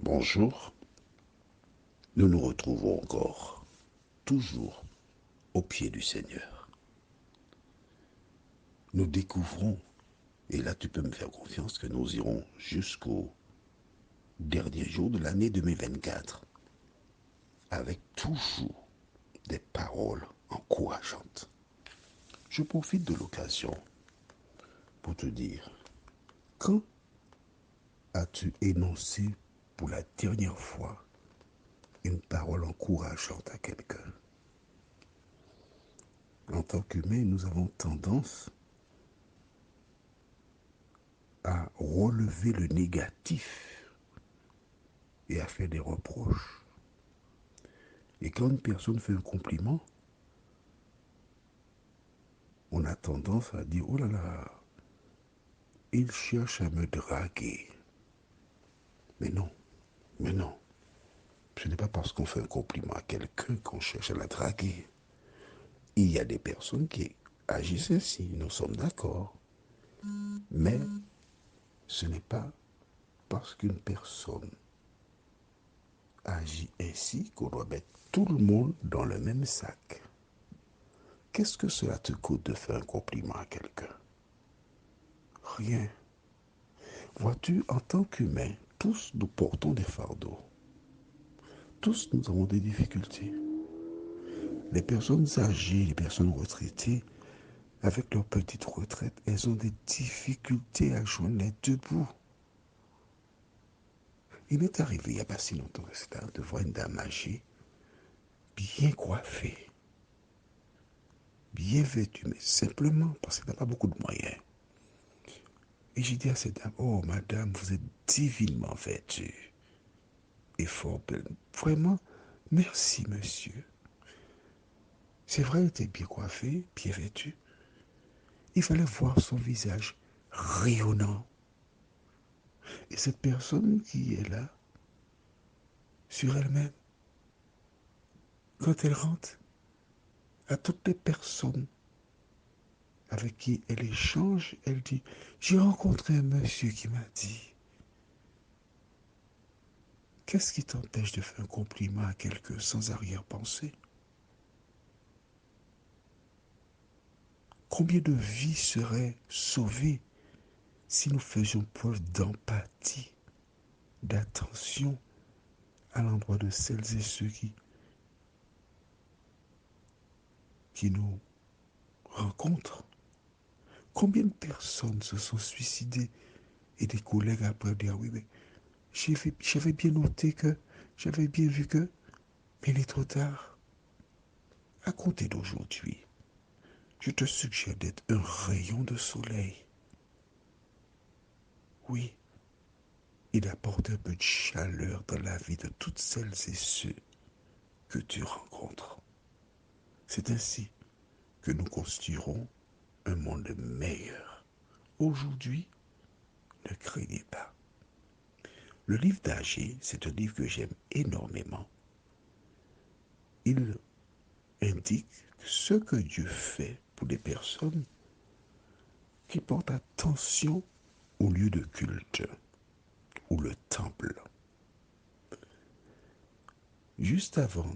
Bonjour, nous nous retrouvons encore, toujours au pied du Seigneur. Nous découvrons, et là tu peux me faire confiance que nous irons jusqu'au dernier jour de l'année 2024, avec toujours des paroles encourageantes. Je profite de l'occasion pour te dire, quand as-tu énoncé pour la dernière fois une parole encourageante à quelqu'un? En tant qu'humains, nous avons tendance à relever le négatif et à faire des reproches. Et quand une personne fait un compliment, on a tendance à dire, oh là là, il cherche à me draguer. Mais non, mais non. Ce n'est pas parce qu'on fait un compliment à quelqu'un qu'on cherche à la draguer. Il y a des personnes qui agissent ainsi, nous sommes d'accord. Mais ce n'est pas parce qu'une personne agit ainsi qu'on doit mettre tout le monde dans le même sac. Qu'est-ce que cela te coûte de faire un compliment à quelqu'un? Rien. Vois-tu, en tant qu'humains, tous nous portons des fardeaux. Tous nous avons des difficultés. Les personnes âgées, les personnes retraitées, avec leur petite retraite, elles ont des difficultés à joindre les deux bouts. Il m'est arrivé il n'y a pas si longtemps que cela de voir une dame âgée, bien coiffée, bien vêtue, mais simplement parce qu'elle n'a pas beaucoup de moyens. Et j'ai dit à cette dame, oh madame, vous êtes divinement vêtue et fort belle. Vraiment, merci monsieur. C'est vrai, elle était bien coiffée, bien vêtue. Il fallait voir son visage rayonnant. Et cette personne qui est là, sur elle-même, quand elle rentre, à toutes les personnes avec qui elle échange, elle dit, j'ai rencontré un monsieur qui m'a dit, qu'est-ce qui t'empêche de faire un compliment à quelqu'un sans arrière-pensée? Combien de vies seraient sauvées si nous faisions preuve d'empathie, d'attention à l'endroit de celles et ceux qui nous rencontrent? Combien de personnes se sont suicidées et des collègues après dire oui, mais j'avais bien noté que, j'avais bien vu que, mais il est trop tard. À compter d'aujourd'hui, je te suggère d'être un rayon de soleil. Oui, et d'apporter un peu de chaleur dans la vie de toutes celles et ceux que tu rencontres. C'est ainsi que nous construirons un monde meilleur. Aujourd'hui, ne craignez pas. Le livre d'Agé, c'est un livre que j'aime énormément. Il indique ce que Dieu fait pour les personnes qui portent attention au lieu de culte ou le temple. Juste avant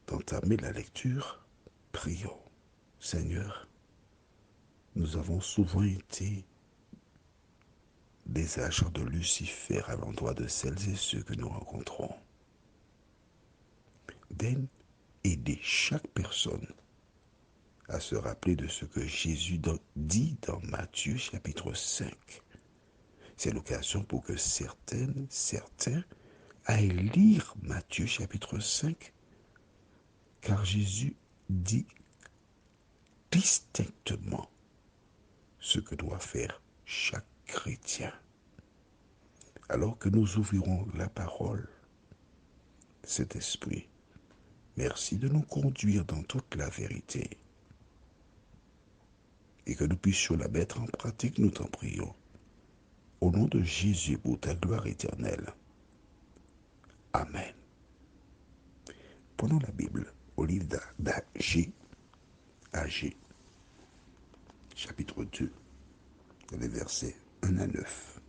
d'entamer la lecture, prions. Seigneur, nous avons souvent été des agents de Lucifer à l'endroit de celles et ceux que nous rencontrons. Daigne aider chaque personne à se rappeler de ce que Jésus dit dans Matthieu chapitre 5. C'est l'occasion pour que certains aillent lire Matthieu chapitre 5, car Jésus dit distinctement ce que doit faire chaque chrétien. Alors que nous ouvrirons la parole, cet esprit, merci de nous conduire dans toute la vérité et que nous puissions la mettre en pratique, nous t'en prions. Au nom de Jésus, pour ta gloire éternelle. Amen. Prenons la Bible au livre d'Agé, chapitre 2, les versets 1 à 9.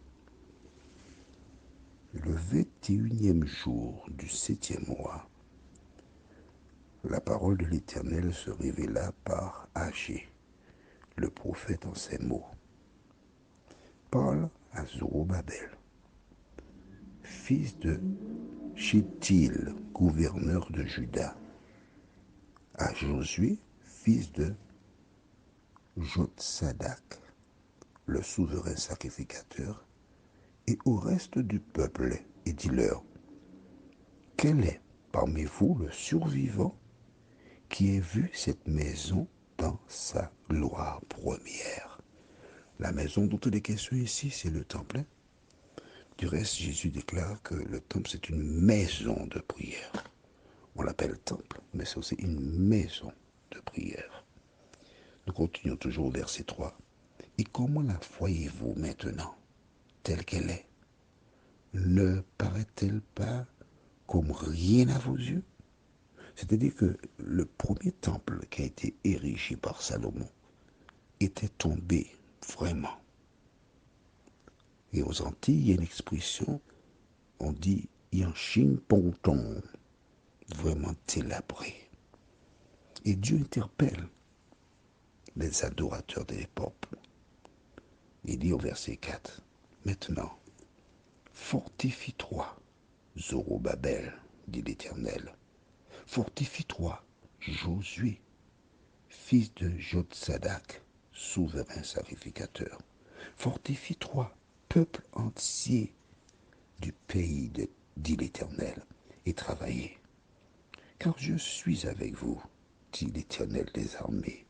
Le 21e jour du 7e mois, la parole de l'Éternel se révéla par Agé, le prophète, en ces mots. Parle à Zorobabel, fils de Shittil, gouverneur de Juda, à Josué, fils de Jotsadak, le souverain sacrificateur, et au reste du peuple, et dis-leur, quel est parmi vous le survivant qui ait vu cette maison dans sa gloire première? La maison dont il est question ici, c'est le temple. Du reste, Jésus déclare que le temple, c'est une maison de prière. On l'appelle temple, mais c'est aussi une maison de prière. Nous continuons toujours au verset 3. Et comment la voyez-vous maintenant, telle qu'elle est? Ne paraît-elle pas comme rien à vos yeux? C'est-à-dire que le premier temple qui a été érigé par Salomon était tombé vraiment. Et aux Antilles, il y a une expression, on dit Yanshin Ponton, vraiment délabré. Et Dieu interpelle les adorateurs de l'époque. Il dit au verset 4, maintenant, fortifie-toi, Zorobabel, dit l'Éternel. Fortifie-toi, Josué, fils de Jotsadak, souverain sacrificateur. Fortifie-toi, peuple entier du pays, dit l'Éternel, et travaillez. Car je suis avec vous, dit l'Éternel des armées.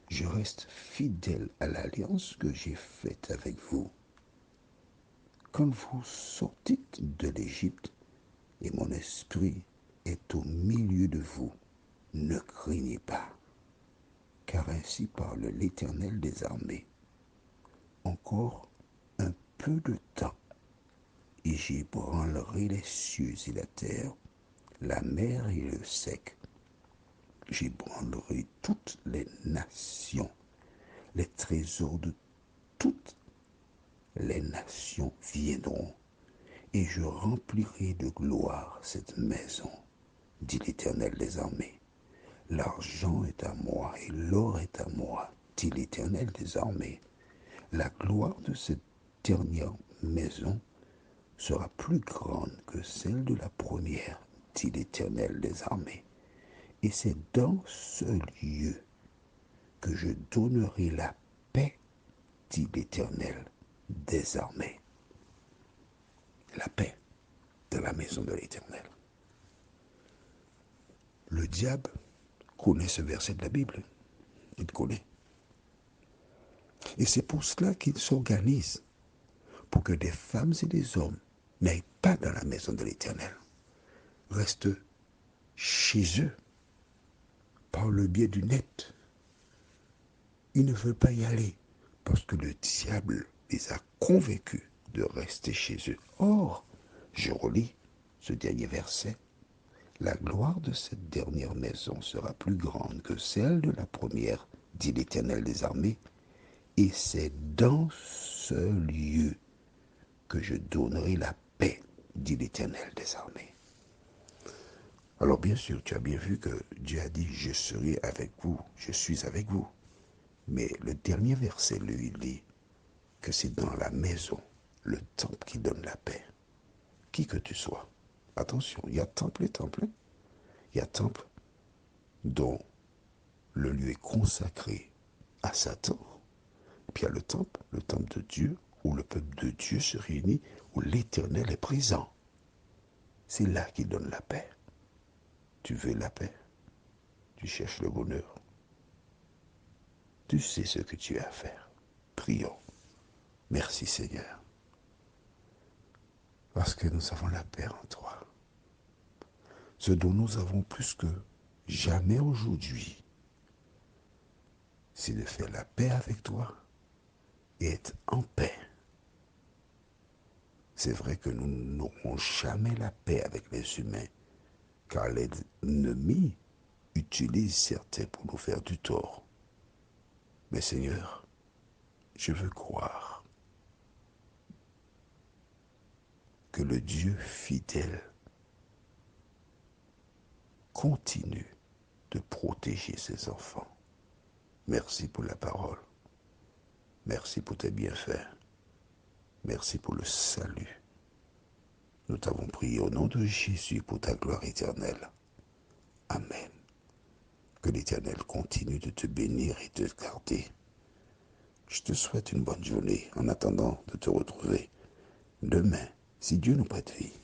Je reste fidèle à l'alliance que j'ai faite avec vous. Quand vous sortîtes de l'Égypte, et mon esprit est au milieu de vous, ne craignez pas, car ainsi parle l'Éternel des armées. Encore un peu de temps, et j'ébranlerai les cieux et la terre, la mer et le sec. J'ébranlerai toutes les nations, les trésors de toutes les nations viendront, et je remplirai de gloire cette maison, dit l'Éternel des armées. L'argent est à moi et l'or est à moi, dit l'Éternel des armées. La gloire de cette dernière maison sera plus grande que celle de la première, dit l'Éternel des armées. Et c'est dans ce lieu que je donnerai la paix, dit l'Éternel des armées. La paix de la maison de l'Éternel. Le diable connaît ce verset de la Bible. Il connaît. Et c'est pour cela qu'il s'organise, pour que des femmes et des hommes n'aillent pas dans la maison de l'Éternel, restent chez eux, par le biais du net. Ils ne veulent pas y aller, parce que le diable les a convaincus de rester chez eux. Or, je relis ce dernier verset, la gloire de cette dernière maison sera plus grande que celle de la première, dit l'Éternel des armées, et c'est dans ce lieu que je donnerai la paix, dit l'Éternel des armées. Alors bien sûr, tu as bien vu que Dieu a dit, je serai avec vous, je suis avec vous. Mais le dernier verset, lui, il dit que c'est dans la maison, le temple qui donne la paix. Qui que tu sois. Attention, il y a temple et temple. Il y a temple dont le lieu est consacré à Satan. Puis il y a le temple de Dieu, où le peuple de Dieu se réunit, où l'Éternel est présent. C'est là qu'il donne la paix. Tu veux la paix? Tu cherches le bonheur? Tu sais ce que tu as à faire. Prions. Merci Seigneur. Parce que nous avons la paix en toi. Ce dont nous avons plus que jamais aujourd'hui, c'est de faire la paix avec toi et être en paix. C'est vrai que nous n'aurons jamais la paix avec les humains, car l'ennemi utilise certains pour nous faire du tort. Mais Seigneur, je veux croire que le Dieu fidèle continue de protéger ses enfants. Merci pour la parole. Merci pour tes bienfaits. Merci pour le salut. Nous t'avons prié au nom de Jésus pour ta gloire éternelle. Amen. Que l'Éternel continue de te bénir et de te garder. Je te souhaite une bonne journée en attendant de te retrouver demain, si Dieu nous prête vie.